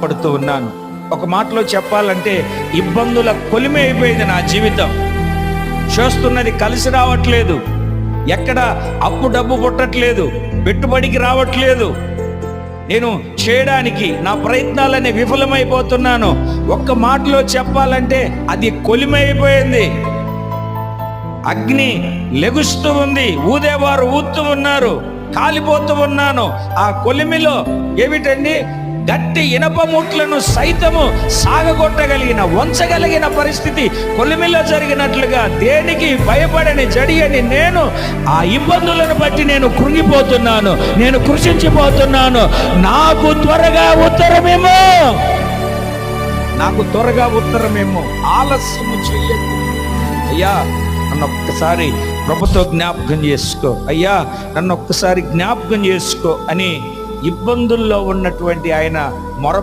బాధపడుతూ ఉన్నాను. ఒక మాటలో చెప్పాలంటే ఇబ్బందుల కొలిమి అయిపోయింది నా జీవితం. చేస్తున్నది కలిసి రావట్లేదు, ఎక్కడ అప్పు డబ్బు పుట్టట్లేదు, పెట్టుబడికి రావట్లేదు. నేను చేయడానికి నా ప్రయత్నాలని విఫలమైపోతున్నాను. ఒక్క మాటలో చెప్పాలంటే అది కొలిమైపోయింది. అగ్ని లెగుస్తూ ఉంది, ఊదేవారు ఊదుతూ ఉన్నారు, కాలిపోతూ ఉన్నాను. ఆ కొలిమిలో ఏమిటండి, గట్టి ఇనప ముట్లను సైతము సాగగొట్టగలిగిన, వంచగలిగిన పరిస్థితి కొలిమిలో జరిగినట్లుగా దేనికి భయపడని జడియని నేను ఆ ఇబ్బందులను బట్టి నేను కృంగిపోతున్నాను, నేను కృషించిపోతున్నాను. నాకు త్వరగా ఉత్తరమేమో, నాకు త్వరగా ఉత్తరమేమో, ఆలస్యము చెయ్యకు అయ్యా, నన్ను ఒక్కసారి ప్రభుతో జ్ఞాపకం చేసుకో అయ్యా, నన్ను ఒక్కసారి జ్ఞాపకం చేసుకో అని ఇబ్బందుల్లో ఉన్నటువంటి ఆయన మొర